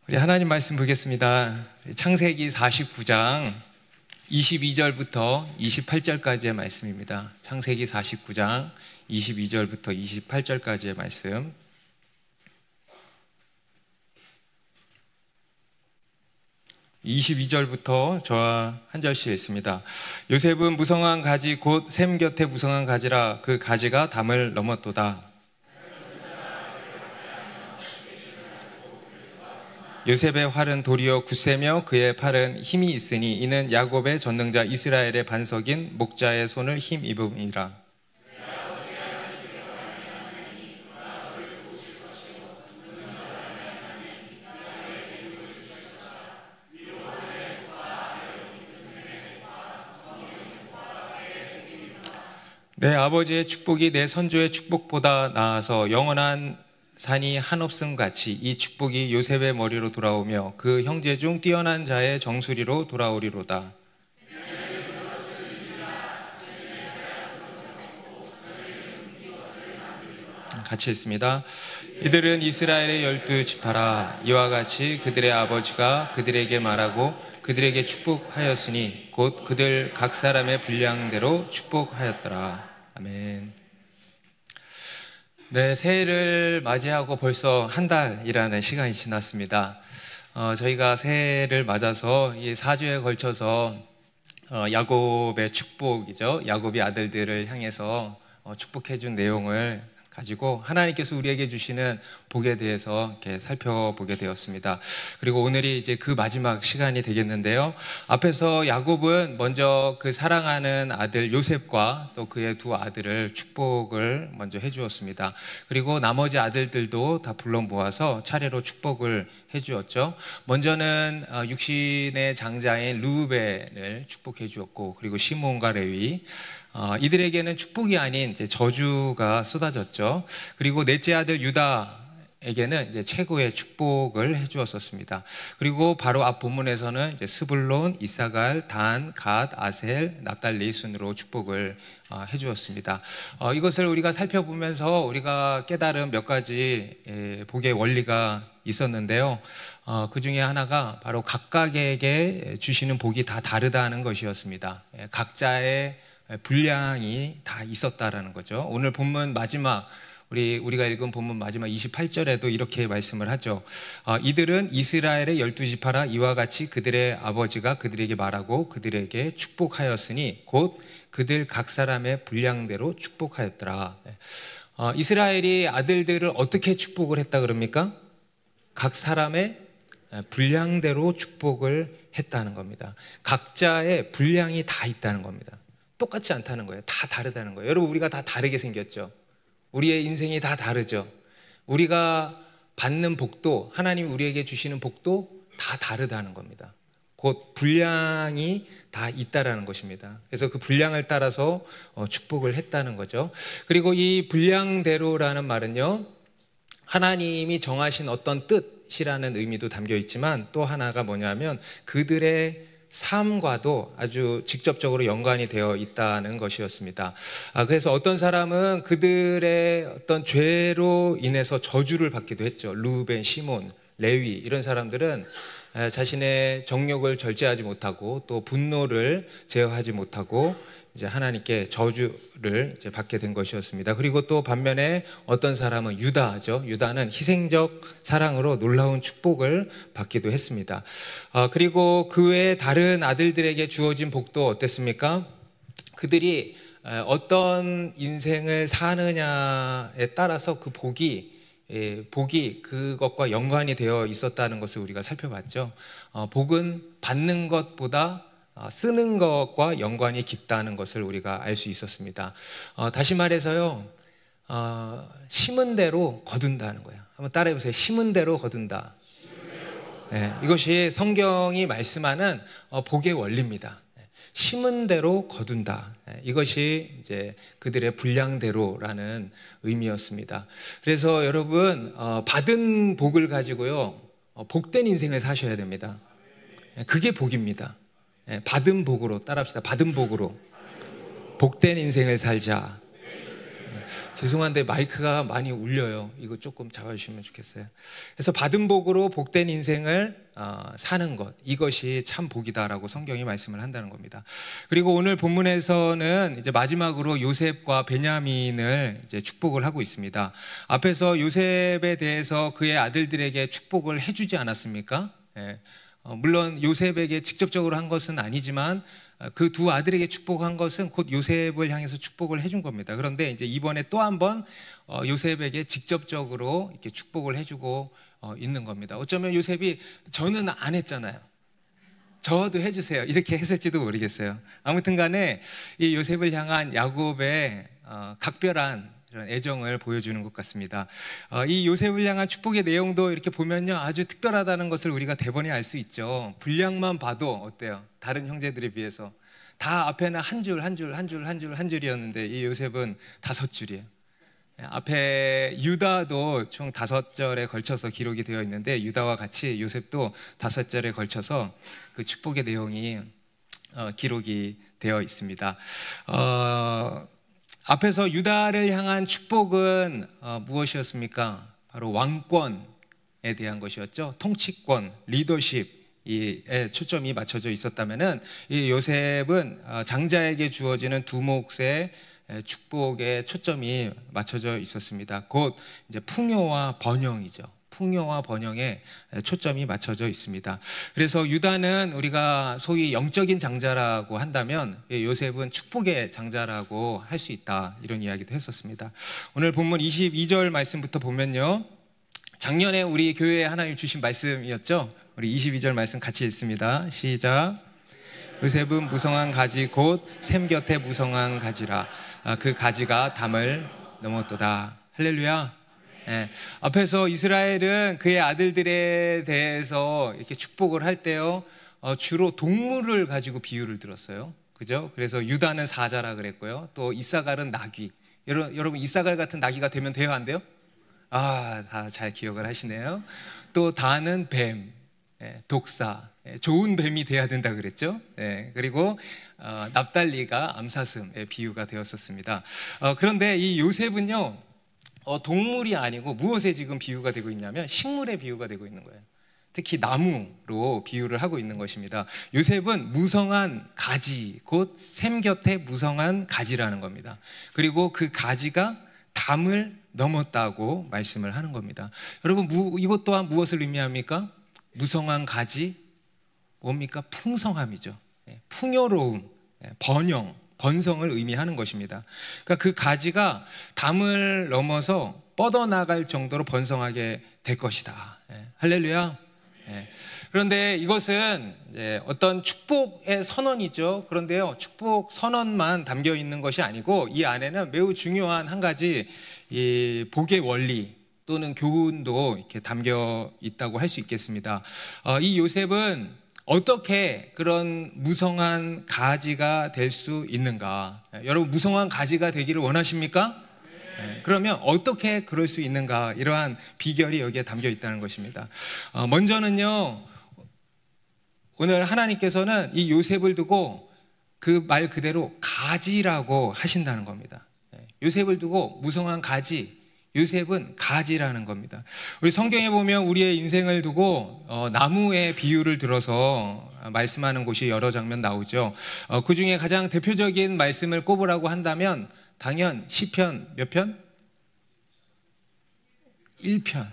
우리 하나님 말씀 보겠습니다. 창세기 49장 22절부터 28절까지의 말씀입니다. 창세기 49장 22절부터 28절까지의 말씀. (22절부터) 저와 한 절씩 있습니다. 요셉은 무성한 가지 곧 샘 곁에 무성한 가지라 그 가지가 담을 넘었도다. 요셉의 활은 도리어 굳세며 그의 팔은 힘이 있으니 이는 야곱의 전능자 이스라엘의 반석인 목자의 손을 힘입음이라. 내 아버지의 축복이 내 선조의 축복보다 나아서 영원한 산이 한없음 같이 이 축복이 요셉의 머리로 돌아오며 그 형제 중 뛰어난 자의 정수리로 돌아오리로다. 같이 읽습니다. 이들은 이스라엘의 12지파라. 이와 같이 그들의 아버지가 그들에게 말하고 그들에게 축복하였으니 곧 그들 각 사람의 분량대로 축복하였더라. 아멘. 네, 새해를 맞이하고 벌써 한 달이라는 시간이 지났습니다. 저희가 새해를 맞아서 이 4주에 걸쳐서 야곱의 축복이죠. 야곱이 아들들을 향해서 축복해 준 내용을 가지고 하나님께서 우리에게 주시는 복에 대해서 이렇게 살펴보게 되었습니다. 그리고 오늘이 이제 그 마지막 시간이 되겠는데요. 앞에서 야곱은 먼저 그 사랑하는 아들 요셉과 또 그의 두 아들을 축복을 먼저 해주었습니다. 그리고 나머지 아들들도 다 불러 모아서 차례로 축복을 해주었죠. 먼저는 육신의 장자인 르우벤을 축복해 주었고, 그리고 시몬과 레위, 이들에게는 축복이 아닌 이제 저주가 쏟아졌죠. 그리고 넷째 아들 유다에게는 이제 최고의 축복을 해주었었습니다. 그리고 바로 앞 본문에서는 이제 스불론, 이사갈, 단, 갓, 아셀, 납달리 순으로 축복을 해주었습니다. 이것을 우리가 살펴보면서 우리가 깨달은 몇 가지 복의 원리가 있었는데요. 그 중에 하나가 바로 각각에게 주시는 복이 다 다르다는 것이었습니다. 각자의 분량이 다 있었다라는 거죠. 오늘 본문 마지막 우리가 읽은 본문 마지막 28절에도 이렇게 말씀을 하죠. 이들은 이스라엘의 12지파라. 이와 같이 그들의 아버지가 그들에게 말하고 그들에게 축복하였으니 곧 그들 각 사람의 분량대로 축복하였더라. 이스라엘이 아들들을 어떻게 축복을 했다 그럽니까? 각 사람의 분량대로 축복을 했다는 겁니다. 각자의 분량이 다 있다는 겁니다. 똑같지 않다는 거예요. 다 다르다는 거예요. 여러분, 우리가 다 다르게 생겼죠. 우리의 인생이 다 다르죠. 우리가 받는 복도, 하나님이 우리에게 주시는 복도 다 다르다는 겁니다. 곧 분량이 다 있다라는 것입니다. 그래서 그 분량을 따라서 축복을 했다는 거죠. 그리고 이 분량대로라는 말은요, 하나님이 정하신 어떤 뜻이라는 의미도 담겨 있지만 또 하나가 뭐냐면 그들의 삶과도 아주 직접적으로 연관이 되어 있다는 것이었습니다. 그래서 어떤 사람은 그들의 어떤 죄로 인해서 저주를 받기도 했죠. 르우벤, 시몬, 레위 이런 사람들은 자신의 정욕을 절제하지 못하고 또 분노를 제어하지 못하고 이제 하나님께 저주를 이제 받게 된 것이었습니다. 그리고 또 반면에 어떤 사람은 유다죠. 유다는 희생적 사랑으로 놀라운 축복을 받기도 했습니다. 그리고 그 외에 다른 아들들에게 주어진 복도 어땠습니까? 그들이 어떤 인생을 사느냐에 따라서 그 복이 그것과 연관이 되어 있었다는 것을 우리가 살펴봤죠. 복은 받는 것보다 쓰는 것과 연관이 깊다는 것을 우리가 알 수 있었습니다. 다시 말해서요, 심은 대로 거둔다는 거예요. 한번 따라해 보세요. 심은 대로 거둔다. 네, 이것이 성경이 말씀하는 복의 원리입니다. 심은 대로 거둔다. 이것이 이제 그들의 분량대로라는 의미였습니다. 그래서 여러분, 받은 복을 가지고요, 복된 인생을 사셔야 됩니다. 그게 복입니다. 받은 복으로 따라합시다. 받은 복으로 복된 인생을 살자. 죄송한데 마이크가 많이 울려요. 이거 조금 잡아주시면 좋겠어요. 그래서 받은 복으로 복된 인생을 사는 것, 이것이 참 복이다라고 성경이 말씀을 한다는 겁니다. 그리고 오늘 본문에서는 이제 마지막으로 요셉과 베냐민을 이제 축복을 하고 있습니다. 앞에서 요셉에 대해서 그의 아들들에게 축복을 해주지 않았습니까? 예. 물론 요셉에게 직접적으로 한 것은 아니지만 그 두 아들에게 축복한 것은 곧 요셉을 향해서 축복을 해준 겁니다. 그런데 이제 이번에 또 한 번 요셉에게 직접적으로 이렇게 축복을 해주고 있는 겁니다. 어쩌면 요셉이 저는 안 했잖아요, 저도 해주세요, 이렇게 했을지도 모르겠어요. 아무튼 간에 이 요셉을 향한 야곱의 각별한 이런 애정을 보여주는 것 같습니다. 이 요셉을 향한 축복의 내용도 이렇게 보면요, 아주 특별하다는 것을 우리가 대번에 알 수 있죠. 분량만 봐도 어때요? 다른 형제들에 비해서 다 앞에는 한 줄이었는데 이 요셉은 5줄이에요. 앞에 유다도 총 5절에 걸쳐서 기록이 되어 있는데 유다와 같이 요셉도 5절에 걸쳐서 그 축복의 내용이 기록이 되어 있습니다. 앞에서 유다를 향한 축복은 무엇이었습니까? 바로 왕권에 대한 것이었죠. 통치권, 리더십에 초점이 맞춰져 있었다면은 이 요셉은 장자에게 주어지는 두 몫의 축복에 초점이 맞춰져 있었습니다. 곧 이제 풍요와 번영이죠. 풍요와 번영에 초점이 맞춰져 있습니다. 그래서 유다는 우리가 소위 영적인 장자라고 한다면 요셉은 축복의 장자라고 할 수 있다, 이런 이야기도 했었습니다. 오늘 본문 22절 말씀부터 보면요, 작년에 우리 교회에 하나님 주신 말씀이었죠. 우리 22절 말씀 같이 읽습니다. 시작. 요셉은 무성한 가지 곧 샘 곁에 무성한 가지라. 그 가지가 담을 넘었도다. 할렐루야. 예, 앞에서 이스라엘은 그의 아들들에 대해서 이렇게 축복을 할 때요, 주로 동물을 가지고 비유를 들었어요. 그죠? 그래서 유다는 사자라 그랬고요. 또 이사갈은 나귀. 여러분 이사갈 같은 나귀가 되면 돼요, 안 돼요? 다 잘 기억을 하시네요. 또 다는 뱀, 독사, 좋은 뱀이 돼야 된다 그랬죠. 그리고 납달리가 암사슴의 비유가 되었었습니다. 그런데 이 요셉은요, 동물이 아니고 무엇에 지금 비유가 되고 있냐면 식물에 비유가 되고 있는 거예요. 특히 나무로 비유를 하고 있는 것입니다. 요셉은 무성한 가지, 곧 샘 곁에 무성한 가지라는 겁니다. 그리고 그 가지가 담을 넘었다고 말씀을 하는 겁니다. 여러분, 이것 또한 무엇을 의미합니까? 무성한 가지, 뭡니까? 풍성함이죠. 풍요로움, 번영, 번성을 의미하는 것입니다. 그러니까 그 가지가 담을 넘어서 뻗어나갈 정도로 번성하게 될 것이다. 할렐루야. 그런데 이것은 이제 어떤 축복의 선언이죠. 그런데요, 축복 선언만 담겨 있는 것이 아니고 이 안에는 매우 중요한 한 가지 이 복의 원리 또는 교훈도 이렇게 담겨 있다고 할 수 있겠습니다. 이 요셉은 어떻게 그런 무성한 가지가 될 수 있는가? 여러분, 무성한 가지가 되기를 원하십니까? 그러면 어떻게 그럴 수 있는가? 이러한 비결이 여기에 담겨 있다는 것입니다. 먼저는요, 오늘 하나님께서는 이 요셉을 두고 그 말 그대로 가지라고 하신다는 겁니다. 요셉을 두고 무성한 가지, 요셉은 가지라는 겁니다. 우리 성경에 보면 우리의 인생을 두고 나무의 비유를 들어서 말씀하는 곳이 여러 장면 나오죠. 그 중에 가장 대표적인 말씀을 꼽으라고 한다면 당연 시편 몇 편? 1편.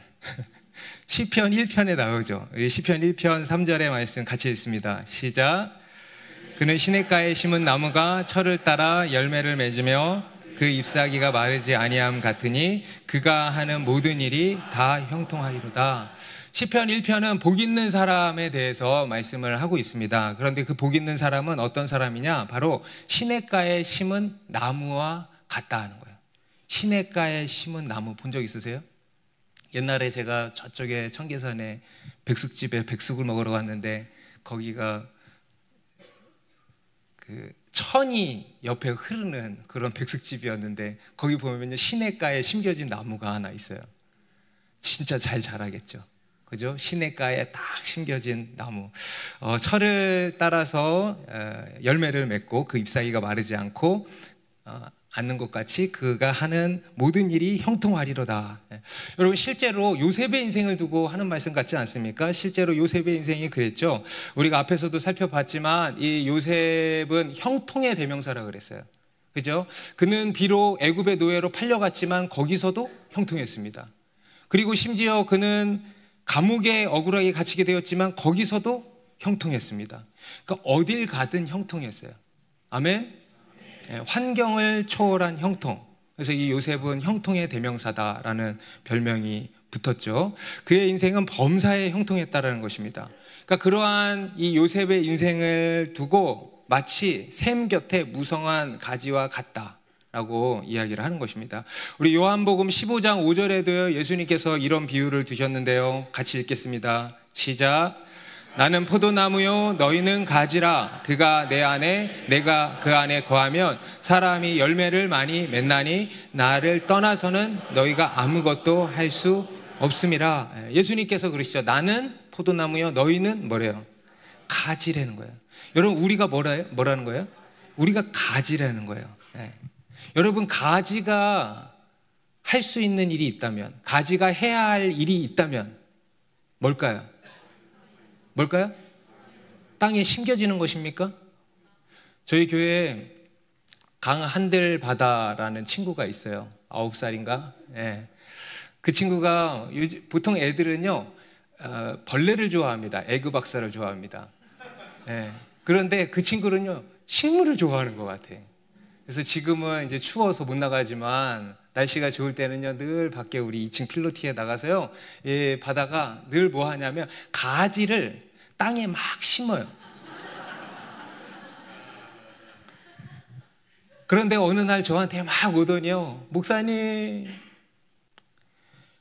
시편 1편에 나오죠. 우리 시편 1편 3절의 말씀 같이 읽습니다. 시작. 그는 시냇가에 심은 나무가 철을 따라 열매를 맺으며 그 잎사귀가 마르지 아니함 같으니 그가 하는 모든 일이 다 형통하리로다. 시편 1편은 복 있는 사람에 대해서 말씀을 하고 있습니다. 그런데 그 복 있는 사람은 어떤 사람이냐? 바로 시냇가에 심은 나무와 같다 하는 거예요. 시냇가에 심은 나무 본 적 있으세요? 옛날에 제가 저쪽에 청계산에 백숙집에 백숙을 먹으러 갔는데 거기가 그 천이 옆에 흐르는 그런 백숙집이었는데 거기 보면요, 시냇가에 심겨진 나무가 하나 있어요. 진짜 잘 자라겠죠. 그죠? 시냇가에 딱 심겨진 나무. 철을 따라서 열매를 맺고 그 잎사귀가 마르지 않고 않는 것 같이 그가 하는 모든 일이 형통하리로다. 여러분, 실제로 요셉의 인생을 두고 하는 말씀 같지 않습니까? 실제로 요셉의 인생이 그랬죠. 우리가 앞에서도 살펴봤지만 이 요셉은 형통의 대명사라 그랬어요. 그죠? 그는 비록 애굽의 노예로 팔려갔지만 거기서도 형통했습니다. 그리고 심지어 그는 감옥에 억울하게 갇히게 되었지만 거기서도 형통했습니다. 그러니까 어딜 가든 형통했어요. 아멘? 환경을 초월한 형통. 그래서 이 요셉은 형통의 대명사다라는 별명이 붙었죠. 그의 인생은 범사에 형통했다라는 것입니다. 그러니까 그러한 이 요셉의 인생을 두고 마치 샘 곁에 무성한 가지와 같다라고 이야기를 하는 것입니다. 우리 요한복음 15장 5절에도요, 예수님께서 이런 비유를 두셨는데요. 같이 읽겠습니다. 시작. 나는 포도나무요 너희는 가지라. 그가 내 안에 내가 그 안에 거하면 사람이 열매를 많이 맺나니 나를 떠나서는 너희가 아무것도 할 수 없음이라. 예수님께서 그러시죠. 나는 포도나무요 너희는 뭐래요? 가지라는 거예요. 여러분, 우리가 뭐라는 거예요? 우리가 가지라는 거예요. 여러분, 가지가 할 수 있는 일이 있다면, 가지가 해야 할 일이 있다면 뭘까요? 뭘까요? 땅에 심겨지는 것입니까? 저희 교회에 강한들바다라는 친구가 있어요. 9살인가? 그 친구가 보통 애들은요, 벌레를 좋아합니다. 에그 박사를 좋아합니다. 그런데 그 친구는요, 식물을 좋아하는 것 같아요. 그래서 지금은 이제 추워서 못 나가지만 날씨가 좋을 때는요, 늘 밖에 우리 2층 필로티에 나가서요, 바다가 늘 뭐 하냐면 가지를 땅에 막 심어요. 그런데 어느 날 저한테 막 오더니요, 목사님,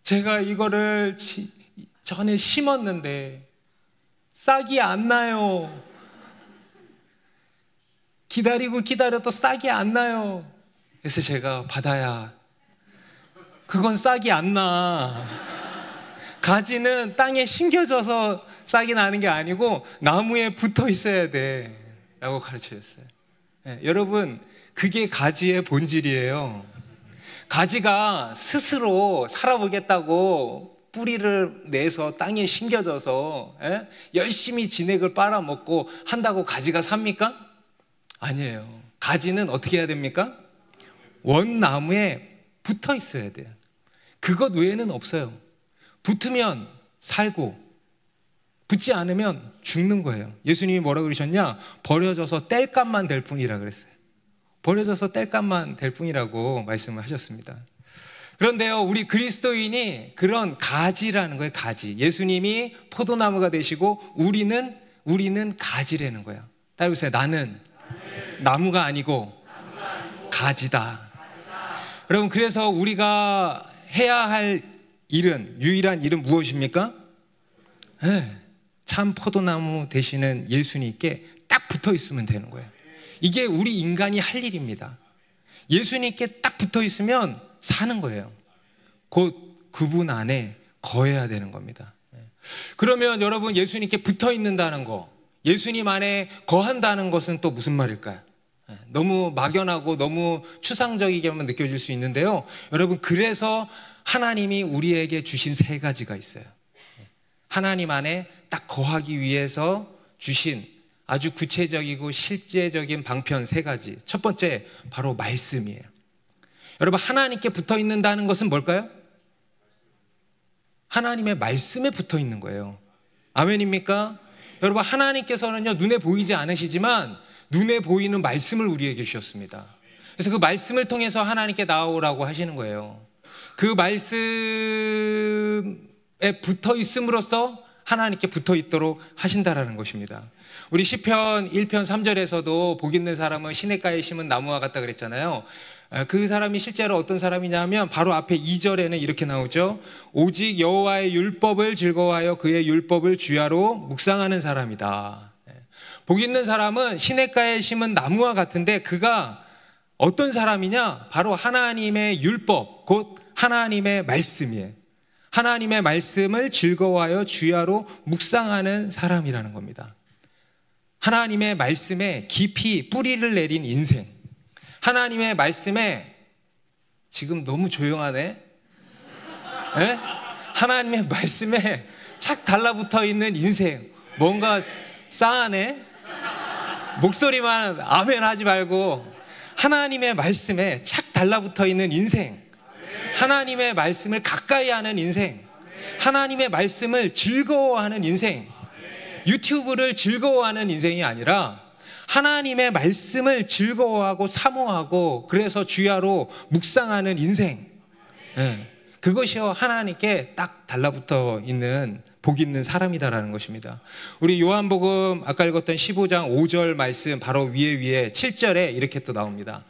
제가 이거를 전에 심었는데 싹이 안 나요. 기다려도 싹이 안 나요. 그래서 제가, 바다야, 그건 싹이 안 나. 가지는 땅에 심겨져서 싹이 나는 게 아니고 나무에 붙어 있어야 돼 라고 가르쳐줬어요. 여러분, 그게 가지의 본질이에요. 가지가 스스로 살아보겠다고 뿌리를 내서 땅에 심겨져서 열심히 진액을 빨아먹고 한다고 가지가 삽니까? 아니에요. 가지는 어떻게 해야 됩니까? 원나무에 붙어 있어야 돼요. 그것 외에는 없어요. 붙으면 살고 붙지 않으면 죽는 거예요. 예수님이 뭐라고 그러셨냐? 버려져서 땔감만 될 뿐이라 그랬어요. 버려져서 땔감만 될 뿐이라고 말씀을 하셨습니다. 그런데요, 우리 그리스도인이 그런 가지라는 거예요. 가지. 예수님이 포도나무가 되시고 우리는 가지라는 거예요. 따라해보세요. 나는 나무가 아니고 가지다. 여러분, 그래서 우리가 해야 할 일은, 유일한 일은 무엇입니까? 참 포도나무 되시는 예수님께 딱 붙어 있으면 되는 거예요. 이게 우리 인간이 할 일입니다. 예수님께 딱 붙어 있으면 사는 거예요. 곧 그분 안에 거해야 되는 겁니다. 그러면 여러분, 예수님께 붙어 있는다는 거, 예수님 안에 거한다는 것은 또 무슨 말일까요? 너무 막연하고 너무 추상적이게만 느껴질 수 있는데요, 여러분, 그래서 하나님이 우리에게 주신 3가지가 있어요. 하나님 안에 딱 거하기 위해서 주신 아주 구체적이고 실제적인 방편 3가지. 첫 번째, 바로 말씀이에요. 여러분, 하나님께 붙어 있는다는 것은 뭘까요? 하나님의 말씀에 붙어 있는 거예요. 아멘입니까? 여러분, 하나님께서는요, 눈에 보이지 않으시지만 눈에 보이는 말씀을 우리에게 주셨습니다. 그래서 그 말씀을 통해서 하나님께 나오라고 하시는 거예요. 그 말씀에 붙어 있음으로써 하나님께 붙어 있도록 하신다라는 것입니다. 우리 시편 1편 3절에서도 복 있는 사람은 시냇가에 심은 나무와 같다 그랬잖아요. 그 사람이 실제로 어떤 사람이냐면 바로 앞에 2절에는 이렇게 나오죠. 오직 여호와의 율법을 즐거워하여 그의 율법을 주야로 묵상하는 사람이다. 복 있는 사람은 시냇가에 심은 나무와 같은데, 그가 어떤 사람이냐? 바로 하나님의 율법, 곧 하나님의 말씀이에요. 하나님의 말씀을 즐거워하여 주야로 묵상하는 사람이라는 겁니다. 하나님의 말씀에 깊이 뿌리를 내린 인생, 하나님의 말씀에 지금 너무 조용하네. 에? 하나님의 말씀에 착 달라붙어 있는 인생. 뭔가 싸하네. 목소리만 아멘 하지 말고 하나님의 말씀에 착 달라붙어 있는 인생, 하나님의 말씀을 가까이 하는 인생, 하나님의 말씀을 즐거워하는 인생, 유튜브를 즐거워하는 인생이 아니라 하나님의 말씀을 즐거워하고 사모하고 그래서 주야로 묵상하는 인생. 그것이요 하나님께 딱 달라붙어 있는 복 있는 사람이다라는 것입니다. 우리 요한복음 아까 읽었던 15장 5절 말씀 바로 위에 7절에 이렇게 또 나옵니다.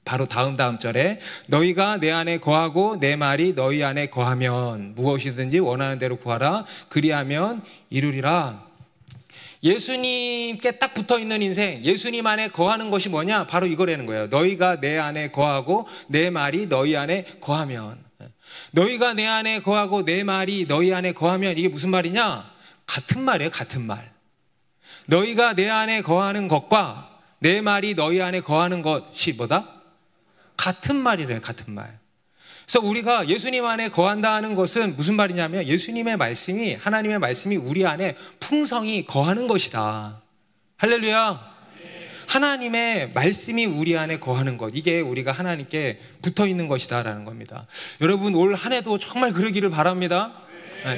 바로 다음 절에 너희가 내 안에 거하고 내 말이 너희 안에 거하면 무엇이든지 원하는 대로 구하라 그리하면 이루리라. 예수님께 딱 붙어있는 인생, 예수님 안에 거하는 것이 뭐냐? 바로 이거라는 거예요. 너희가 내 안에 거하고 내 말이 너희 안에 거하면. 너희가 내 안에 거하고 내 말이 너희 안에 거하면 이게 무슨 말이냐? 같은 말이에요. 같은 말. 너희가 내 안에 거하는 것과 내 말이 너희 안에 거하는 것이 뭐다? 같은 말이래요. 같은 말. 그래서 우리가 예수님 안에 거한다 하는 것은 무슨 말이냐면 예수님의 말씀이, 하나님의 말씀이 우리 안에 풍성히 거하는 것이다. 할렐루야. 하나님의 말씀이 우리 안에 거하는 것, 이게 우리가 하나님께 붙어있는 것이다 라는 겁니다. 여러분 올 한 해도 정말 그러기를 바랍니다.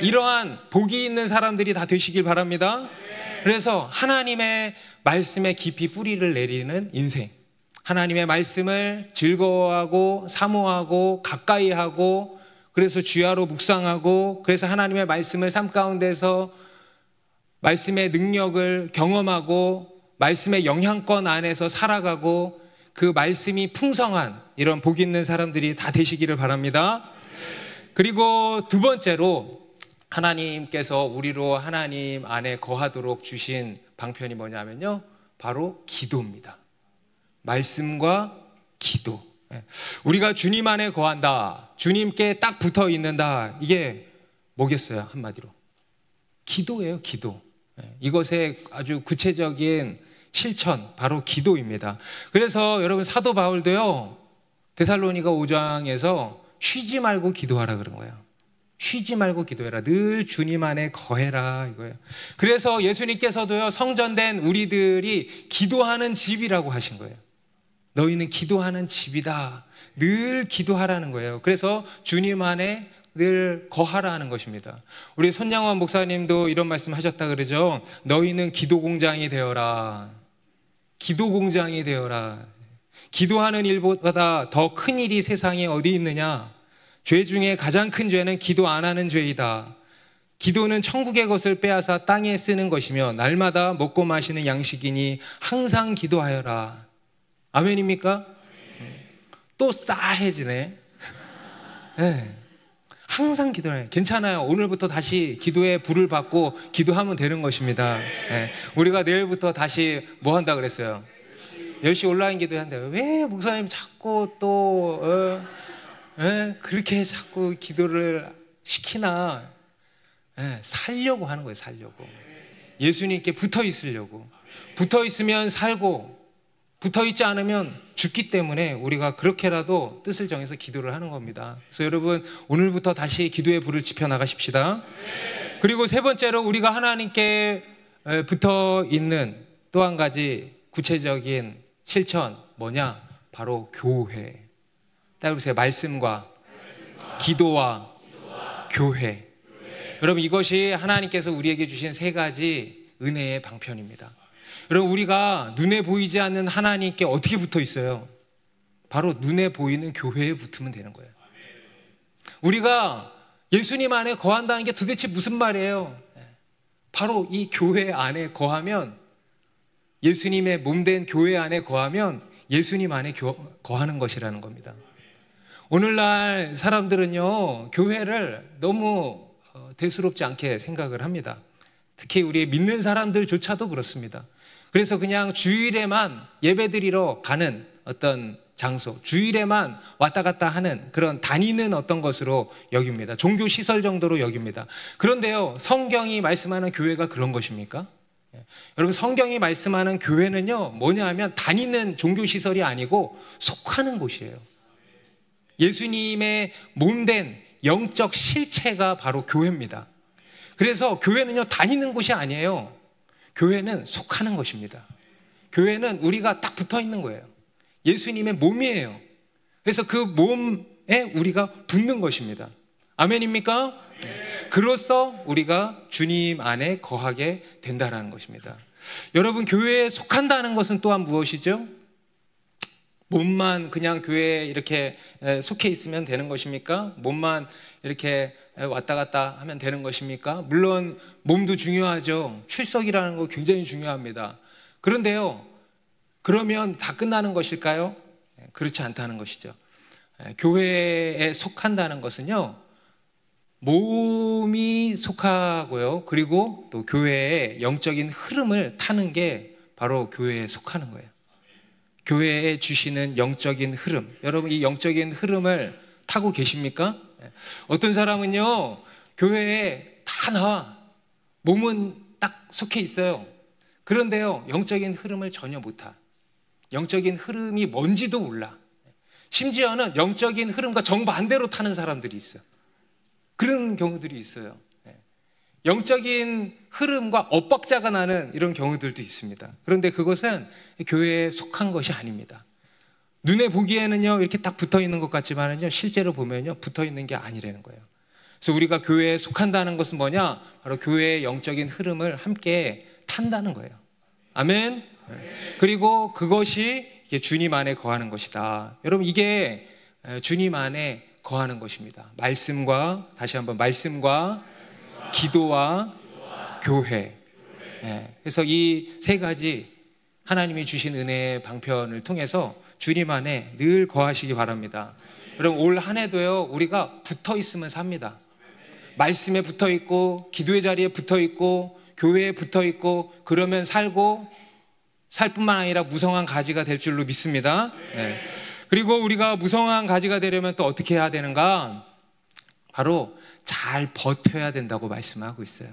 이러한 복이 있는 사람들이 다 되시길 바랍니다. 그래서 하나님의 말씀에 깊이 뿌리를 내리는 인생, 하나님의 말씀을 즐거워하고 사모하고 가까이 하고 그래서 주야로 묵상하고 그래서 하나님의 말씀을 삶 가운데서 말씀의 능력을 경험하고 말씀의 영향권 안에서 살아가고 그 말씀이 풍성한 이런 복 있는 사람들이 다 되시기를 바랍니다. 그리고 두 번째로 하나님께서 우리로 하나님 안에 거하도록 주신 방편이 뭐냐면요, 바로 기도입니다. 말씀과 기도. 우리가 주님 안에 거한다, 주님께 딱 붙어 있는다, 이게 뭐겠어요? 한마디로 기도예요. 기도. 이것의 아주 구체적인 실천, 바로 기도입니다. 그래서 여러분 사도 바울도요 데살로니가 5장에서 쉬지 말고 기도하라 그런 거예요. 쉬지 말고 기도해라. 늘 주님 안에 거해라 이거예요. 그래서 예수님께서도요 성전된 우리들이 기도하는 집이라고 하신 거예요. 너희는 기도하는 집이다. 늘 기도하라는 거예요. 그래서 주님 안에 늘 거하라 하는 것입니다. 우리 손양원 목사님도 이런 말씀 하셨다 그러죠. 너희는 기도 공장이 되어라. 기도 공장이 되어라. 기도하는 일보다 더 큰 일이 세상에 어디 있느냐? 죄 중에 가장 큰 죄는 기도 안 하는 죄이다. 기도는 천국의 것을 빼앗아 땅에 쓰는 것이며 날마다 먹고 마시는 양식이니 항상 기도하여라. 아멘입니까? 또 싸해지네. 네. 항상 기도해요. 괜찮아요. 오늘부터 다시 기도의 불을 받고 기도하면 되는 것입니다. 네. 우리가 내일부터 다시 뭐 한다 그랬어요? 10시 온라인 기도한대요. 왜 목사님 자꾸 또 그렇게 자꾸 기도를 시키나? 살려고 하는 거예요. 살려고. 예수님께 붙어 있으려고. 붙어 있으면 살고 붙어 있지 않으면 죽기 때문에 우리가 그렇게라도 뜻을 정해서 기도를 하는 겁니다. 그래서 여러분 오늘부터 다시 기도의 불을 지펴 나가십시다. 그리고 세 번째로 우리가 하나님께 붙어 있는 또 한 가지 구체적인 실천 뭐냐? 바로 교회. 따라보세요. 말씀과 기도와 교회. 여러분 이것이 하나님께서 우리에게 주신 세 가지 은혜의 방편입니다. 여러분 우리가 눈에 보이지 않는 하나님께 어떻게 붙어 있어요? 바로 눈에 보이는 교회에 붙으면 되는 거예요. 우리가 예수님 안에 거한다는 게 도대체 무슨 말이에요? 바로 이 교회 안에 거하면, 예수님의 몸된 교회 안에 거하면 예수님 안에 거하는 것이라는 겁니다. 오늘날 사람들은요 교회를 너무 대수롭지 않게 생각을 합니다. 특히 우리 믿는 사람들조차도 그렇습니다. 그래서 그냥 주일에만 예배드리러 가는 어떤 장소, 주일에만 왔다 갔다 하는 그런 다니는 어떤 것으로 여깁니다. 종교시설 정도로 여깁니다. 그런데요 성경이 말씀하는 교회가 그런 것입니까? 여러분, 성경이 말씀하는 교회는요, 뭐냐면 다니는 종교시설이 아니고 속하는 곳이에요. 예수님의 몸된 영적 실체가 바로 교회입니다. 그래서 교회는요, 다니는 곳이 아니에요. 교회는 속하는 것입니다. 교회는 우리가 딱 붙어 있는 거예요. 예수님의 몸이에요. 그래서 그 몸에 우리가 붙는 것입니다. 아멘입니까? 그로써 우리가 주님 안에 거하게 된다는 것입니다. 여러분, 교회에 속한다는 것은 또한 무엇이죠? 몸만 그냥 교회에 이렇게 속해 있으면 되는 것입니까? 몸만 이렇게 왔다 갔다 하면 되는 것입니까? 물론 몸도 중요하죠. 출석이라는 거 굉장히 중요합니다. 그런데요, 그러면 다 끝나는 것일까요? 그렇지 않다는 것이죠. 교회에 속한다는 것은요, 몸이 속하고요, 그리고 또 교회의 영적인 흐름을 타는 게 바로 교회에 속하는 거예요. 교회에 주시는 영적인 흐름, 여러분, 이 영적인 흐름을 타고 계십니까? 어떤 사람은요, 교회에 다 나와, 몸은 딱 속해 있어요. 그런데요, 영적인 흐름을 전혀 못하. 영적인 흐름이 뭔지도 몰라. 심지어는 영적인 흐름과 정반대로 타는 사람들이 있어요. 그런 경우들이 있어요. 영적인 흐름과 엇박자가 나는 이런 경우들도 있습니다. 그런데 그것은 교회에 속한 것이 아닙니다. 눈에 보기에는요, 이렇게 딱 붙어 있는 것 같지만은요, 실제로 보면요, 붙어 있는 게 아니라는 거예요. 그래서 우리가 교회에 속한다는 것은 뭐냐? 바로 교회의 영적인 흐름을 함께 탄다는 거예요. 아멘. 그리고 그것이 주님 안에 거하는 것이다. 여러분, 이게 주님 안에 거하는 것입니다. 말씀과, 다시 한번, 말씀과 기도와 교회. 그래서 이 세 가지 하나님이 주신 은혜의 방편을 통해서 주님 안에 늘 거하시기 바랍니다. 여러분, 올 한 해도요, 우리가 붙어 있으면 삽니다. 말씀에 붙어 있고, 기도의 자리에 붙어 있고, 교회에 붙어 있고, 그러면 살고, 살 뿐만 아니라 무성한 가지가 될 줄로 믿습니다. 그리고 우리가 무성한 가지가 되려면 또 어떻게 해야 되는가? 바로 잘 버텨야 된다고 말씀하고 있어요.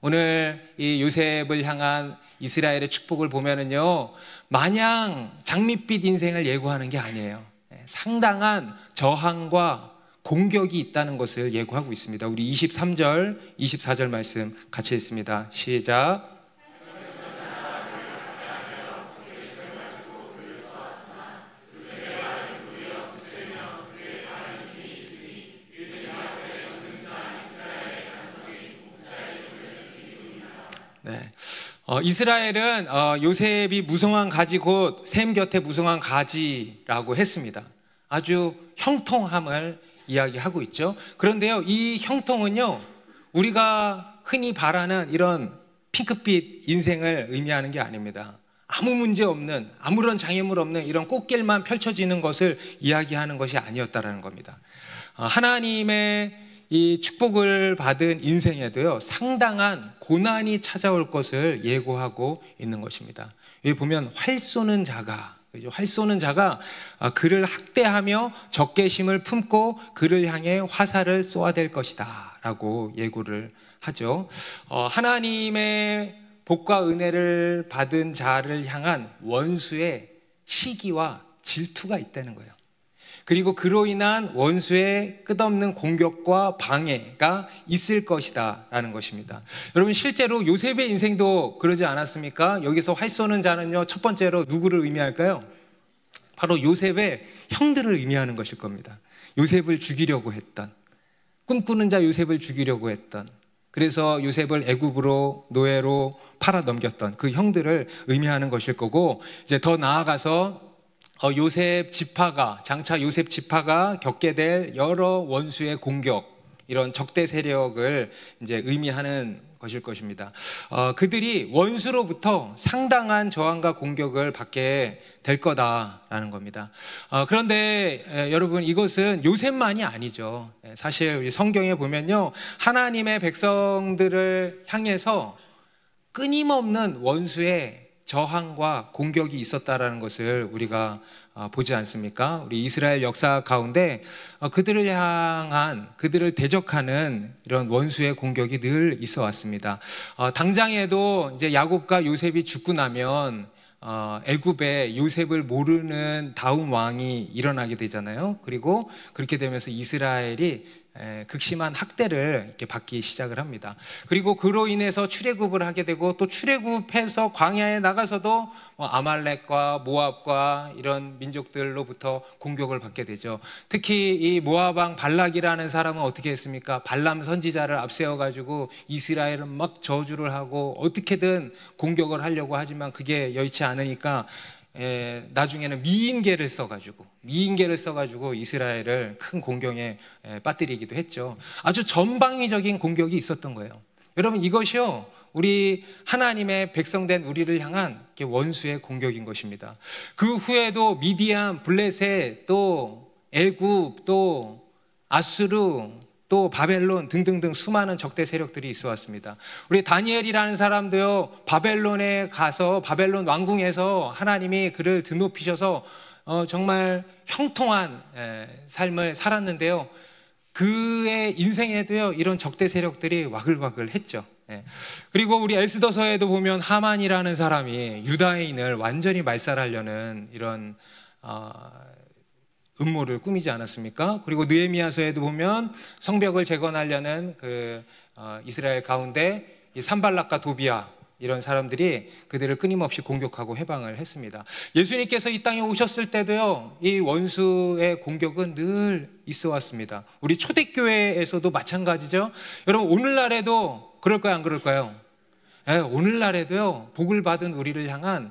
오늘 이 요셉을 향한 이스라엘의 축복을 보면은요, 마냥 장밋빛 인생을 예고하는 게 아니에요. 상당한 저항과 공격이 있다는 것을 예고하고 있습니다. 우리 23절, 24절 말씀 같이 읽습니다. 시작. 이스라엘은 요셉이 무성한 가지 곧 샘 곁에 무성한 가지라고 했습니다. 아주 형통함을 이야기하고 있죠. 그런데요, 이 형통은요, 우리가 흔히 바라는 이런 핑크빛 인생을 의미하는 게 아닙니다. 아무 문제 없는, 아무런 장애물 없는 이런 꽃길만 펼쳐지는 것을 이야기하는 것이 아니었다라는 겁니다. 하나님의 이 축복을 받은 인생에도요, 상당한 고난이 찾아올 것을 예고하고 있는 것입니다. 여기 보면 활 쏘는 자가, 활 쏘는 자가 그를 학대하며 적개심을 품고 그를 향해 화살을 쏘아댈 것이다 라고 예고를 하죠. 하나님의 복과 은혜를 받은 자를 향한 원수의 시기와 질투가 있다는 거예요. 그리고 그로 인한 원수의 끝없는 공격과 방해가 있을 것이다 라는 것입니다. 여러분, 실제로 요셉의 인생도 그러지 않았습니까? 여기서 활 쏘는 자는요, 첫 번째로 누구를 의미할까요? 바로 요셉의 형들을 의미하는 것일 겁니다. 요셉을 죽이려고 했던, 꿈꾸는 자 요셉을 죽이려고 했던, 그래서 요셉을 애굽으로 노예로 팔아 넘겼던 그 형들을 의미하는 것일 거고, 이제 더 나아가서 요셉 지파가, 장차 요셉 지파가 겪게 될 여러 원수의 공격, 이런 적대 세력을 이제 의미하는 것일 것입니다. 그들이 원수로부터 상당한 저항과 공격을 받게 될 거다라는 겁니다. 그런데 여러분, 이것은 요셉만이 아니죠. 사실 성경에 보면요, 하나님의 백성들을 향해서 끊임없는 원수의 저항과 공격이 있었다라는 것을 우리가 보지 않습니까? 우리 이스라엘 역사 가운데 그들을 향한, 그들을 대적하는 이런 원수의 공격이 늘 있어 왔습니다. 당장에도 이제 야곱과 요셉이 죽고 나면 애굽에 요셉을 모르는 다음 왕이 일어나게 되잖아요. 그리고 그렇게 되면서 이스라엘이 극심한 학대를 이렇게 받기 시작을 합니다. 그리고 그로 인해서 출애굽을 하게 되고, 또 출애굽해서 광야에 나가서도 아말렉과 모압과 이런 민족들로부터 공격을 받게 되죠. 특히 이 모압 왕 발락이라는 사람은 어떻게 했습니까? 발람 선지자를 앞세워 가지고 이스라엘은 막 저주를 하고 어떻게든 공격을 하려고 하지만 그게 여의치 않으니까 나중에는 미인계를 써가지고 이스라엘을 큰 공경에 빠뜨리기도 했죠. 아주 전방위적인 공격이 있었던 거예요. 여러분, 이것이요, 우리 하나님의 백성된 우리를 향한 원수의 공격인 것입니다. 그 후에도 미디안, 블레셋, 또 애굽, 또 아수르, 또 바벨론 등등등 수많은 적대 세력들이 있어 왔습니다. 우리 다니엘이라는 사람도요, 바벨론에 가서 바벨론 왕궁에서 하나님이 그를 드높이셔서 정말 형통한 삶을 살았는데요, 그의 인생에도요 이런 적대 세력들이 와글와글 했죠. 그리고 우리 에스더서에도 보면 하만이라는 사람이 유다인을 완전히 말살하려는 이런 음모를 꾸미지 않았습니까? 그리고 느헤미야서에도 보면 성벽을 재건하려는 이스라엘 가운데 이 산발락과 도비야, 이런 사람들이 그들을 끊임없이 공격하고 해방을 했습니다. 예수님께서 이 땅에 오셨을 때도요, 이 원수의 공격은 늘 있어 왔습니다. 우리 초대교회에서도 마찬가지죠. 여러분, 오늘날에도 그럴까요, 안 그럴까요? 오늘날에도요, 복을 받은 우리를 향한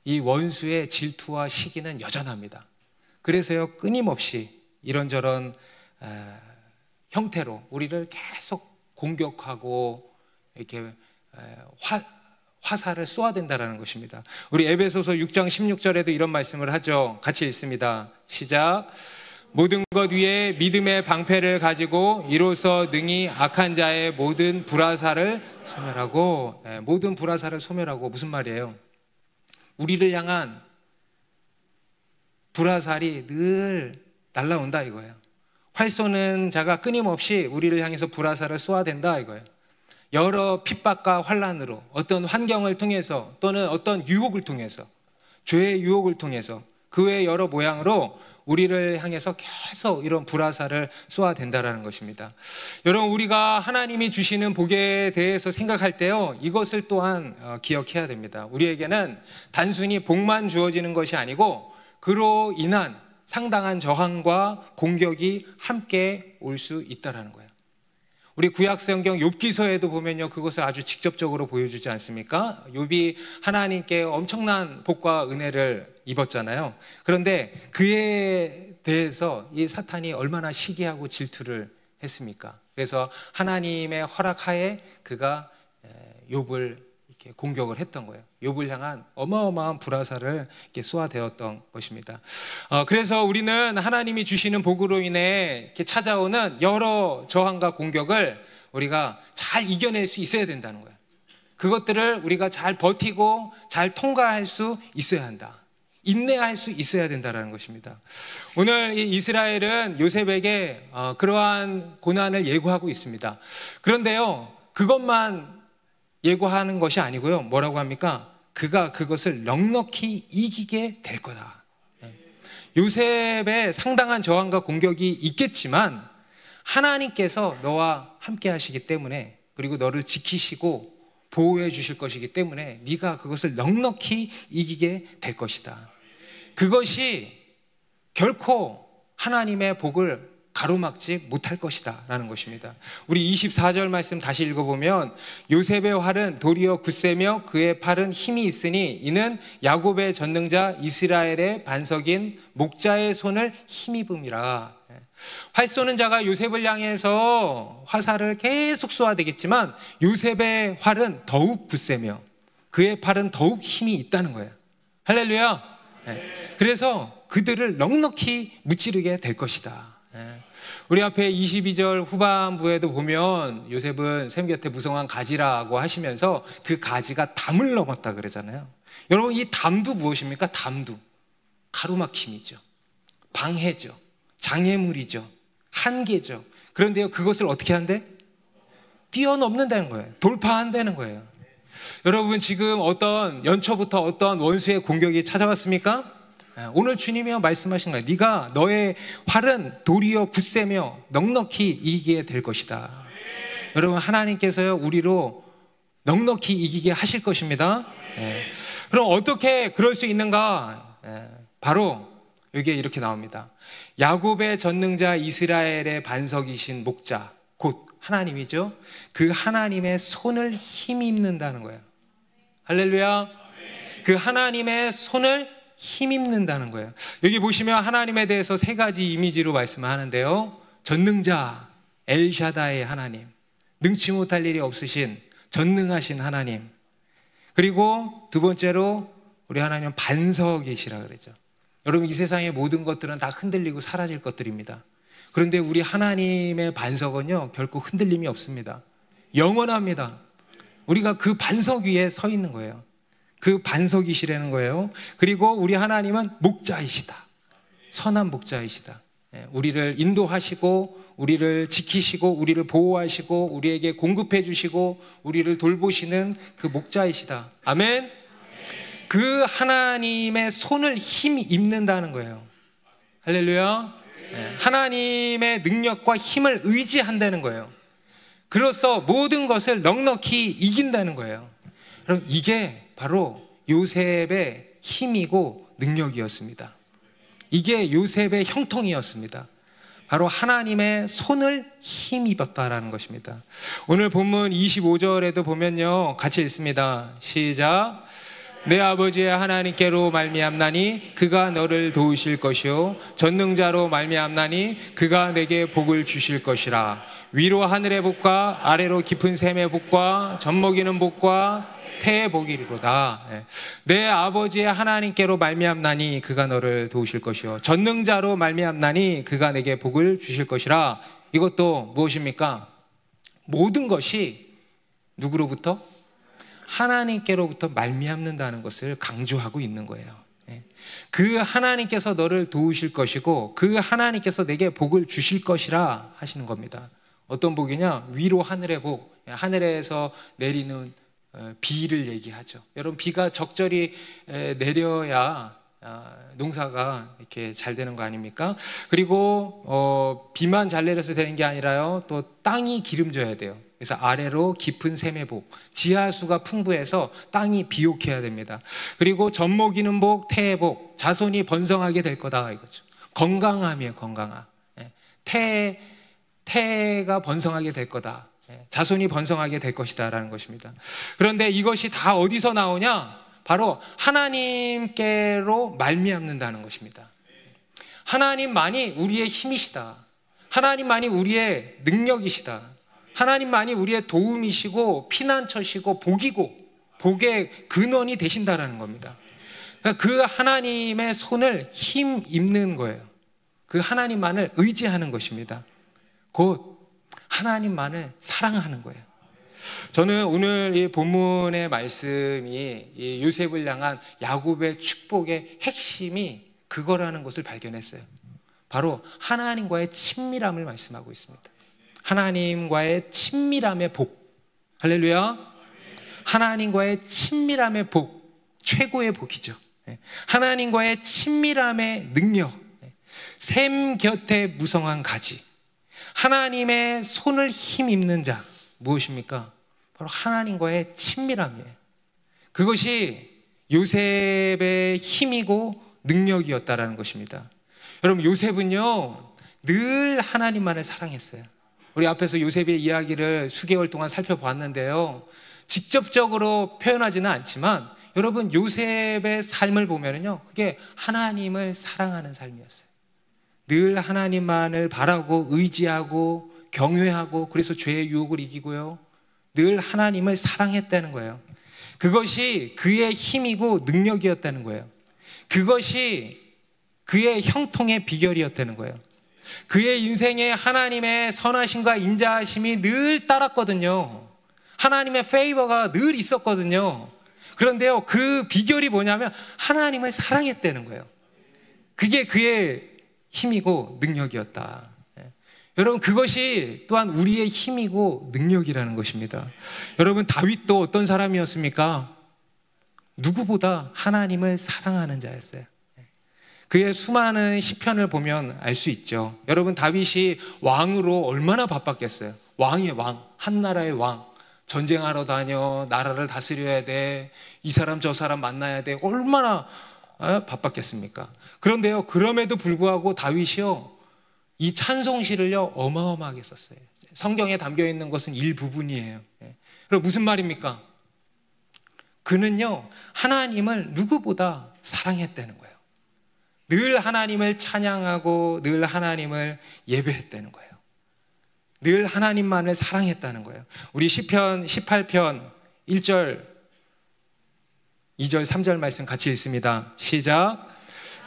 이 원수의 질투와 시기는 여전합니다. 그래서요, 끊임없이 이런저런 형태로 우리를 계속 공격하고 이렇게 화살을 쏘아댄다라는 것입니다. 우리 에베소서 6장 16절에도 이런 말씀을 하죠. 같이 읽습니다. 시작. 모든 것 위에 믿음의 방패를 가지고 이로써 능히 악한 자의 모든 불화살을 소멸하고, 모든 불화살을 소멸하고, 무슨 말이에요? 우리를 향한 불화살이 늘 날라온다 이거예요. 활 쏘는 자가 끊임없이 우리를 향해서 불화살을 쏘아댄다 이거예요. 여러 핍박과 환난으로, 어떤 환경을 통해서, 또는 어떤 유혹을 통해서, 죄의 유혹을 통해서, 그 외의 여러 모양으로 우리를 향해서 계속 이런 불화살을 쏘아댄다라는 것입니다. 여러분, 우리가 하나님이 주시는 복에 대해서 생각할 때요, 이것을 또한 기억해야 됩니다. 우리에게는 단순히 복만 주어지는 것이 아니고 그로 인한 상당한 저항과 공격이 함께 올 수 있다는 거예요. 우리 구약성경 욥기서에도 보면요, 그것을 아주 직접적으로 보여주지 않습니까? 욥이 하나님께 엄청난 복과 은혜를 입었잖아요. 그런데 그에 대해서 이 사탄이 얼마나 시기하고 질투를 했습니까? 그래서 하나님의 허락하에 그가 욥을 이렇게 공격을 했던 거예요. 욥을 향한 어마어마한 불화살을 이렇게 쏘아대었던 것입니다. 그래서 우리는 하나님이 주시는 복으로 인해 이렇게 찾아오는 여러 저항과 공격을 우리가 잘 이겨낼 수 있어야 된다는 거예요. 그것들을 우리가 잘 버티고 잘 통과할 수 있어야 한다. 인내할 수 있어야 된다는 것입니다. 오늘 이 이스라엘은 요셉에게 그러한 고난을 예고하고 있습니다. 그런데요, 그것만 예고하는 것이 아니고요, 뭐라고 합니까? 그가 그것을 넉넉히 이기게 될 거다. 요셉의 상당한 저항과 공격이 있겠지만 하나님께서 너와 함께 하시기 때문에, 그리고 너를 지키시고 보호해 주실 것이기 때문에 네가 그것을 넉넉히 이기게 될 것이다. 그것이 결코 하나님의 복을 가로막지 못할 것이다 라는 것입니다. 우리 24절 말씀 다시 읽어보면, 요셉의 활은 도리어 굳세며 그의 팔은 힘이 있으니 이는 야곱의 전능자 이스라엘의 반석인 목자의 손을 힘입음이라. 활 쏘는 자가 요셉을 향해서 화살을 계속 쏘아대겠지만 요셉의 활은 더욱 굳세며 그의 팔은 더욱 힘이 있다는 거예요. 할렐루야. 그래서 그들을 넉넉히 무찌르게 될 것이다. 우리 앞에 22절 후반부에도 보면 요셉은 샘 곁에 무성한 가지라고 하시면서 그 가지가 담을 넘었다 그러잖아요. 여러분, 이 담도 무엇입니까? 담도 가로막힘이죠, 방해죠, 장애물이죠, 한계죠. 그런데요, 그것을 어떻게 한대? 뛰어넘는다는 거예요. 돌파한다는 거예요. 여러분, 지금 어떤 연초부터 어떤 원수의 공격이 찾아왔습니까? 오늘 주님이 말씀하신 거예요. 네가 너의 활은 도리어 굳세며 넉넉히 이기게 될 것이다. 여러분, 하나님께서요 우리로 넉넉히 이기게 하실 것입니다. 그럼 어떻게 그럴 수 있는가? 바로 여기에 이렇게 나옵니다. 야곱의 전능자 이스라엘의 반석이신 목자 곧 하나님이죠. 그 하나님의 손을 힘입는다는 거예요. 할렐루야. 그 하나님의 손을 힘입는다는 거예요. 여기 보시면 하나님에 대해서 세 가지 이미지로 말씀을 하는데요. 전능자 엘샤다의 하나님, 능치 못할 일이 없으신 전능하신 하나님, 그리고 두 번째로 우리 하나님은 반석이시라 그러죠. 여러분, 이 세상의 모든 것들은 다 흔들리고 사라질 것들입니다. 그런데 우리 하나님의 반석은요 결코 흔들림이 없습니다. 영원합니다. 우리가 그 반석 위에 서 있는 거예요. 그 반석이시라는 거예요. 그리고 우리 하나님은 목자이시다. 선한 목자이시다. 우리를 인도하시고 우리를 지키시고 우리를 보호하시고 우리에게 공급해 주시고 우리를 돌보시는 그 목자이시다. 아멘. 그 하나님의 손을 힘입는다는 거예요. 할렐루야. 하나님의 능력과 힘을 의지한다는 거예요. 그로써 모든 것을 넉넉히 이긴다는 거예요. 그럼 이게 바로 요셉의 힘이고 능력이었습니다. 이게 요셉의 형통이었습니다. 바로 하나님의 손을 힘입었다라는 것입니다. 오늘 본문 25절에도 보면요 같이 읽습니다. 시작. 내 아버지의 하나님께로 말미암나니 그가 너를 도우실 것이요 전능자로 말미암나니 그가 내게 복을 주실 것이라. 위로 하늘의 복과 아래로 깊은 샘의 복과 젖먹이는 복과 태의 복이로다. 내 아버지의 하나님께로 말미암나니 그가 너를 도우실 것이요 전능자로 말미암나니 그가 내게 복을 주실 것이라. 이것도 무엇입니까? 모든 것이 누구로부터? 하나님께로부터 말미암는다는 것을 강조하고 있는 거예요. 그 하나님께서 너를 도우실 것이고 그 하나님께서 내게 복을 주실 것이라 하시는 겁니다. 어떤 복이냐? 위로 하늘의 복, 하늘에서 내리는 비를 얘기하죠. 여러분, 비가 적절히 내려야 농사가 이렇게 잘 되는 거 아닙니까? 그리고 비만 잘 내려서 되는 게 아니라요 또 땅이 기름져야 돼요. 그래서 아래로 깊은 샘의 복, 지하수가 풍부해서 땅이 비옥해야 됩니다. 그리고 젖먹이는 복, 태의 복, 자손이 번성하게 될 거다 이거죠. 건강함이에요. 건강함. 태가 번성하게 될 거다. 자손이 번성하게 될 것이다 라는 것입니다. 그런데 이것이 다 어디서 나오냐? 바로 하나님께로 말미암는다는 것입니다. 하나님만이 우리의 힘이시다. 하나님만이 우리의 능력이시다. 하나님만이 우리의 도움이시고 피난처시고 복이고 복의 근원이 되신다라는 겁니다. 그러니까 그 하나님의 손을 힘입는 거예요. 그 하나님만을 의지하는 것입니다. 곧 하나님만을 사랑하는 거예요. 저는 오늘 이 본문의 말씀이 이 요셉을 향한 야곱의 축복의 핵심이 그거라는 것을 발견했어요. 바로 하나님과의 친밀함을 말씀하고 있습니다. 하나님과의 친밀함의 복. 할렐루야. 하나님과의 친밀함의 복, 최고의 복이죠. 하나님과의 친밀함의 능력, 샘 곁에 무성한 가지, 하나님의 손을 힘입는 자. 무엇입니까? 바로 하나님과의 친밀함이에요. 그것이 요셉의 힘이고 능력이었다라는 것입니다. 여러분, 요셉은요 늘 하나님만을 사랑했어요. 우리 앞에서 요셉의 이야기를 수개월 동안 살펴봤는데요, 직접적으로 표현하지는 않지만 여러분, 요셉의 삶을 보면요 그게 하나님을 사랑하는 삶이었어요. 늘 하나님만을 바라고 의지하고 경외하고, 그래서 죄의 유혹을 이기고요 늘 하나님을 사랑했다는 거예요. 그것이 그의 힘이고 능력이었다는 거예요. 그것이 그의 형통의 비결이었다는 거예요. 그의 인생에 하나님의 선하심과 인자하심이 늘 따랐거든요. 하나님의 페이버가 늘 있었거든요. 그런데요, 그 비결이 뭐냐면 하나님을 사랑했다는 거예요. 그게 그의 힘이고 능력이었다. 여러분, 그것이 또한 우리의 힘이고 능력이라는 것입니다. 여러분, 다윗도 어떤 사람이었습니까? 누구보다 하나님을 사랑하는 자였어요. 그의 수많은 시편을 보면 알 수 있죠. 여러분, 다윗이 왕으로 얼마나 바빴겠어요. 왕의 왕, 한 나라의 왕. 전쟁하러 다녀, 나라를 다스려야 돼, 이 사람 저 사람 만나야 돼, 얼마나 바빴겠습니까? 그런데요, 그럼에도 불구하고 다윗이요, 이 찬송시를요 어마어마하게 썼어요. 성경에 담겨 있는 것은 일부분이에요. 그럼 무슨 말입니까? 그는요 하나님을 누구보다 사랑했다는 거예요. 늘 하나님을 찬양하고 늘 하나님을 예배했다는 거예요. 늘 하나님만을 사랑했다는 거예요. 우리 시편 18편 1절 2절 3절 말씀 같이 읽습니다. 시작.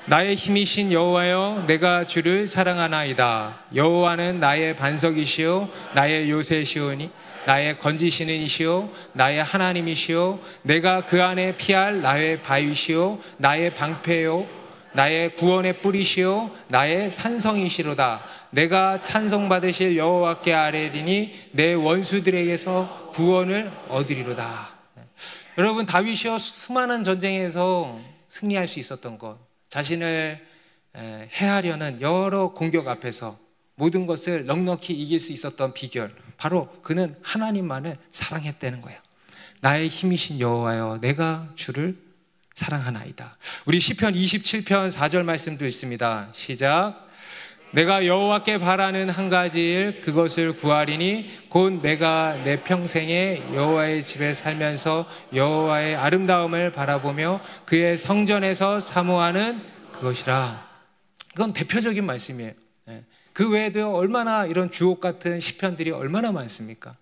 나의 힘이신 여호와여, 내가 주를 사랑하나이다. 여호와는 나의 반석이시오 나의 요새시오니 나의 건지시는 이시오 나의 하나님이시오 내가 그 안에 피할 나의 바위시오 나의 방패요 나의 구원의 뿌리시오 나의 산성이시로다. 내가 찬송받으실 여호와께 아뢰리니 내 원수들에게서 구원을 얻으리로다. 여러분, 다윗이요 수많은 전쟁에서 승리할 수 있었던 것, 자신을 해하려는 여러 공격 앞에서 모든 것을 넉넉히 이길 수 있었던 비결, 바로 그는 하나님만을 사랑했다는 거예요. 나의 힘이신 여호와여, 내가 주를 사랑하나이다. 우리 시편 27편 4절 말씀도 있습니다. 시작. 내가 여호와께 바라는 한 가지 일, 그것을 구하리니 곧 내가 내 평생에 여호와의 집에 살면서 여호와의 아름다움을 바라보며 그의 성전에서 사모하는 그것이라. 이건 대표적인 말씀이에요. 그 외에도 얼마나 이런 주옥 같은 시편들이 얼마나 많습니까?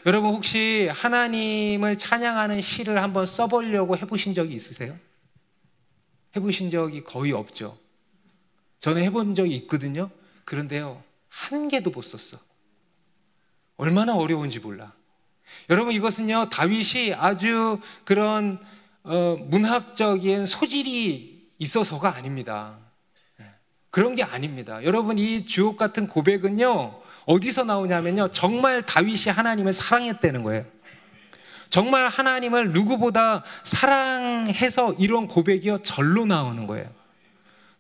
여러분, 혹시 하나님을 찬양하는 시를 한번 써보려고 해보신 적이 있으세요? 해보신 적이 거의 없죠. 저는 해본 적이 있거든요. 그런데요, 한 개도 못 썼어. 얼마나 어려운지 몰라. 여러분, 이것은요 다윗이 아주 그런 문학적인 소질이 있어서가 아닙니다. 그런 게 아닙니다. 여러분, 이 주옥 같은 고백은요 어디서 나오냐면요, 정말 다윗이 하나님을 사랑했다는 거예요. 정말 하나님을 누구보다 사랑해서 이런 고백이요 절로 나오는 거예요.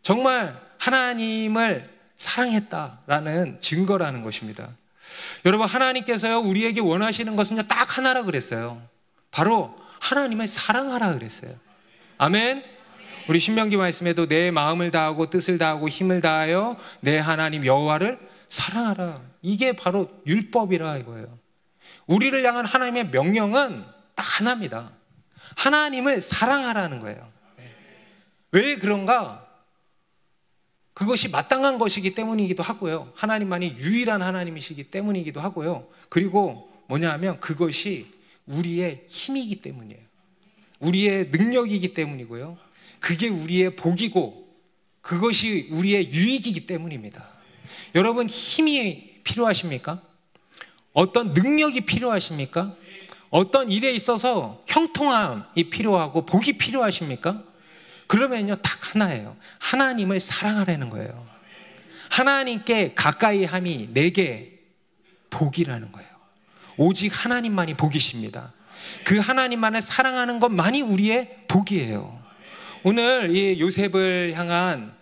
정말 하나님을 사랑했다라는 증거라는 것입니다. 여러분, 하나님께서요 우리에게 원하시는 것은요 딱 하나라 그랬어요. 바로 하나님을 사랑하라 그랬어요. 아멘. 우리 신명기 말씀에도 내 마음을 다하고 뜻을 다하고 힘을 다하여 내 하나님 여호와를 사랑하라. 이게 바로 율법이라 이거예요. 우리를 향한 하나님의 명령은 딱 하나입니다. 하나님을 사랑하라는 거예요. 왜 그런가? 그것이 마땅한 것이기 때문이기도 하고요. 하나님만이 유일한 하나님이시기 때문이기도 하고요. 그리고 뭐냐 하면 그것이 우리의 힘이기 때문이에요. 우리의 능력이기 때문이고요. 그게 우리의 복이고 그것이 우리의 유익이기 때문입니다. 여러분, 힘이 필요하십니까? 어떤 능력이 필요하십니까? 어떤 일에 있어서 형통함이 필요하고 복이 필요하십니까? 그러면요 딱 하나예요. 하나님을 사랑하라는 거예요. 하나님께 가까이 함이 내게 복이라는 거예요. 오직 하나님만이 복이십니다. 그 하나님만을 사랑하는 것만이 우리의 복이에요. 오늘 이 요셉을 향한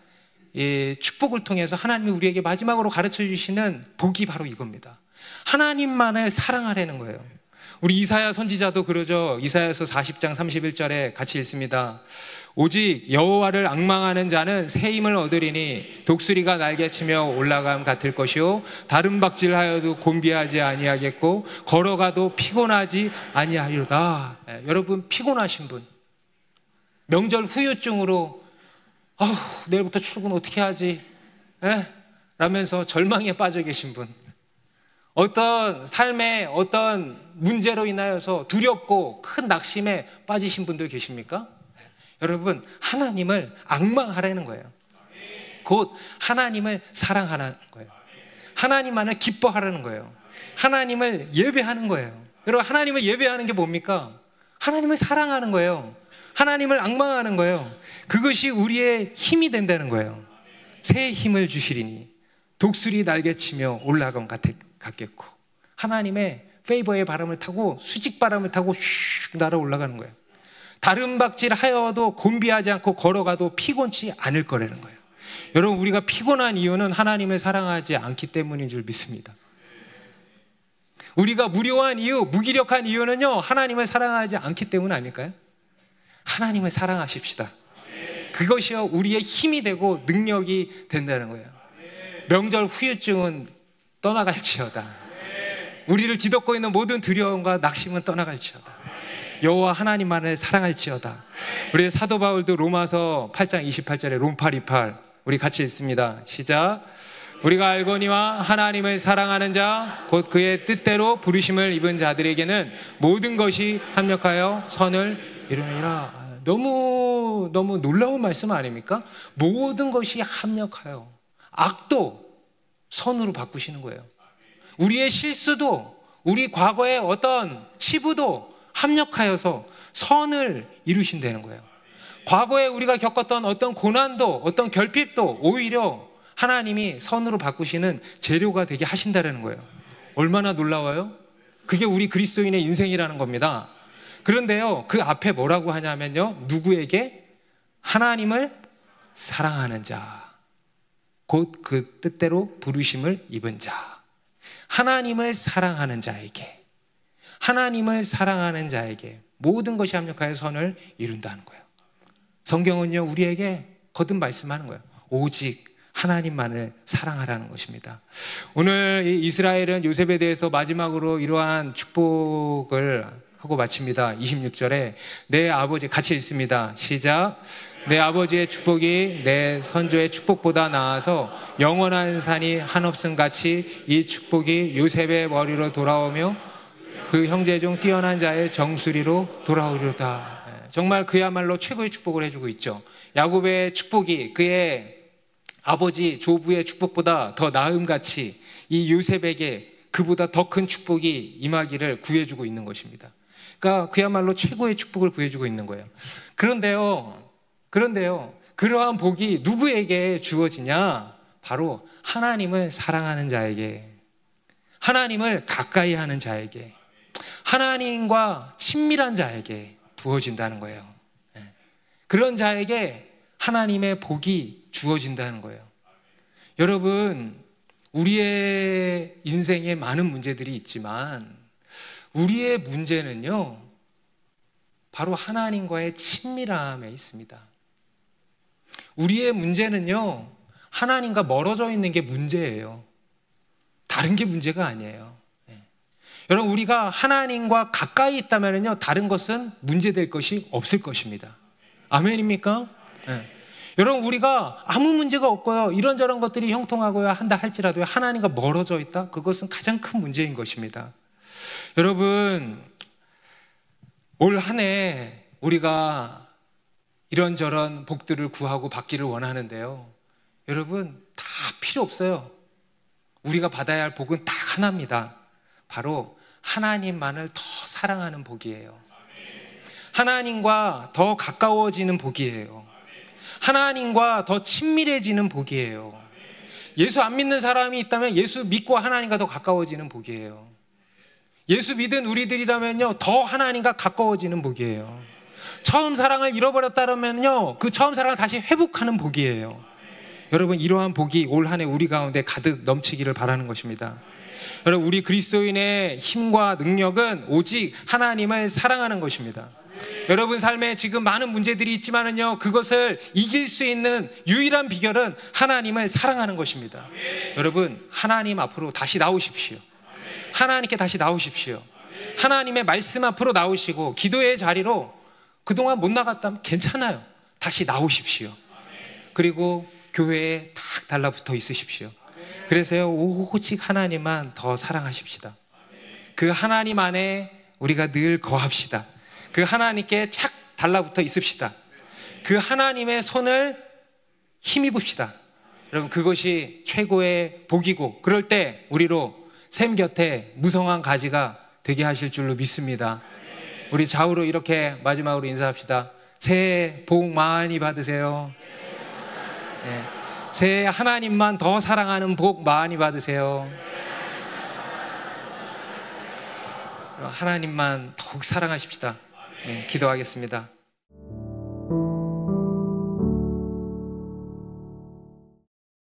이 축복을 통해서 하나님이 우리에게 마지막으로 가르쳐 주시는 복이 바로 이겁니다. 하나님만을 사랑하라는 거예요. 우리 이사야 선지자도 그러죠. 이사야서 40장 31절에 같이 읽습니다. 오직 여호와를 앙망하는 자는 새 힘을 얻으리니 독수리가 날개치며 올라감 같을 것이요 다른 박질하여도 곤비하지 아니하겠고 걸어가도 피곤하지 아니하리로다. 여러분, 피곤하신 분, 명절 후유증으로 내일부터 출근 어떻게 하지? 라면서 절망에 빠져 계신 분, 어떤 삶의 어떤 문제로 인하여서 두렵고 큰 낙심에 빠지신 분들 계십니까? 여러분, 하나님을 앙망하라는 거예요. 곧 하나님을 사랑하라는 거예요. 하나님만을 기뻐하라는 거예요. 하나님을 예배하는 거예요. 여러분, 하나님을 예배하는 게 뭡니까? 하나님을 사랑하는 거예요. 하나님을 앙망하는 거예요. 그것이 우리의 힘이 된다는 거예요. 새 힘을 주시리니 독수리 날개치며 올라감 같겠고, 하나님의 페이버의 바람을 타고, 수직 바람을 타고 슉 날아 올라가는 거예요. 다른 박질 하여도 곤비하지 않고 걸어가도 피곤치 않을 거라는 거예요. 여러분, 우리가 피곤한 이유는 하나님을 사랑하지 않기 때문인 줄 믿습니다. 우리가 무료한 이유, 무기력한 이유는요, 하나님을 사랑하지 않기 때문 아닐까요? 하나님을 사랑하십시다. 그것이요 우리의 힘이 되고 능력이 된다는 거예요. 명절 후유증은 떠나갈지어다. 우리를 뒤덮고 있는 모든 두려움과 낙심은 떠나갈지어다. 여호와 하나님만을 사랑할지어다. 우리 사도 바울도 로마서 8장 28절에 롬팔 28 우리 같이 읽습니다. 시작. 우리가 알거니와 하나님을 사랑하는 자 곧 그의 뜻대로 부르심을 입은 자들에게는 모든 것이 합력하여 선을 이루느니라. 너무 놀라운 말씀 아닙니까? 모든 것이 합력하여, 악도 선으로 바꾸시는 거예요. 우리의 실수도, 우리 과거의 어떤 치부도 합력하여서 선을 이루신다는 거예요. 과거에 우리가 겪었던 어떤 고난도, 어떤 결핍도 오히려 하나님이 선으로 바꾸시는 재료가 되게 하신다는 거예요. 얼마나 놀라워요? 그게 우리 그리스도인의 인생이라는 겁니다. 그런데요, 그 앞에 뭐라고 하냐면요, 누구에게? 하나님을 사랑하는 자, 곧 그 뜻대로 부르심을 입은 자. 하나님을 사랑하는 자에게, 하나님을 사랑하는 자에게 모든 것이 합력하여 선을 이룬다는 거예요. 성경은요, 우리에게 거듭 말씀하는 거예요. 오직 하나님만을 사랑하라는 것입니다. 오늘 이스라엘은 요셉에 대해서 마지막으로 이러한 축복을 하고 마칩니다. 26절에 내 아버지, 같이 읽습니다. 시작. 내 아버지의 축복이 내 선조의 축복보다 나아서 영원한 산이 한없음 같이 이 축복이 요셉의 머리로 돌아오며 그 형제 중 뛰어난 자의 정수리로 돌아오리로다. 정말 그야말로 최고의 축복을 해주고 있죠. 야곱의 축복이 그의 아버지 조부의 축복보다 더 나음같이 이 요셉에게 그보다 더 큰 축복이 임하기를 구해주고 있는 것입니다. 그러니까 그야말로 최고의 축복을 구해주고 있는 거예요. 그런데요, 그러한 복이 누구에게 주어지냐? 바로 하나님을 사랑하는 자에게, 하나님을 가까이 하는 자에게, 하나님과 친밀한 자에게 부어진다는 거예요. 그런 자에게 하나님의 복이 주어진다는 거예요. 여러분, 우리의 인생에 많은 문제들이 있지만 우리의 문제는요, 바로 하나님과의 친밀함에 있습니다. 우리의 문제는요, 하나님과 멀어져 있는 게 문제예요. 다른 게 문제가 아니에요. 여러분, 우리가 하나님과 가까이 있다면요, 다른 것은 문제될 것이 없을 것입니다. 아멘입니까? 여러분, 우리가 아무 문제가 없고요, 이런저런 것들이 형통하고요 한다 할지라도 하나님과 멀어져 있다? 그것은 가장 큰 문제인 것입니다. 여러분, 올 한 해 우리가 이런저런 복들을 구하고 받기를 원하는데요, 여러분, 다 필요 없어요. 우리가 받아야 할 복은 딱 하나입니다. 바로 하나님만을 더 사랑하는 복이에요. 하나님과 더 가까워지는 복이에요. 하나님과 더 친밀해지는 복이에요. 예수 안 믿는 사람이 있다면 예수 믿고 하나님과 더 가까워지는 복이에요. 예수 믿은 우리들이라면요, 더 하나님과 가까워지는 복이에요. 처음 사랑을 잃어버렸다면요, 그 처음 사랑을 다시 회복하는 복이에요. 여러분, 이러한 복이 올 한 해 우리 가운데 가득 넘치기를 바라는 것입니다. 여러분, 우리 그리스도인의 힘과 능력은 오직 하나님을 사랑하는 것입니다. 여러분 삶에 지금 많은 문제들이 있지만은요, 그것을 이길 수 있는 유일한 비결은 하나님을 사랑하는 것입니다. 여러분, 하나님 앞으로 다시 나오십시오. 하나님께 다시 나오십시오. 하나님의 말씀 앞으로 나오시고, 기도의 자리로 그동안 못 나갔다면 괜찮아요. 다시 나오십시오. 그리고 교회에 딱 달라붙어 있으십시오. 그래서요, 오직 하나님만 더 사랑하십시다. 그 하나님 안에 우리가 늘 거합시다. 그 하나님께 착 달라붙어 있읍시다. 그 하나님의 손을 힘입읍시다. 여러분, 그것이 최고의 복이고, 그럴 때 우리로 샘 곁에 무성한 가지가 되게 하실 줄로 믿습니다. 우리 좌우로 이렇게 마지막으로 인사합시다. 새해 복 많이 받으세요. 네. 새해 하나님만 더 사랑하는 복 많이 받으세요. 하나님만 더욱 사랑하십시다. 네, 기도하겠습니다.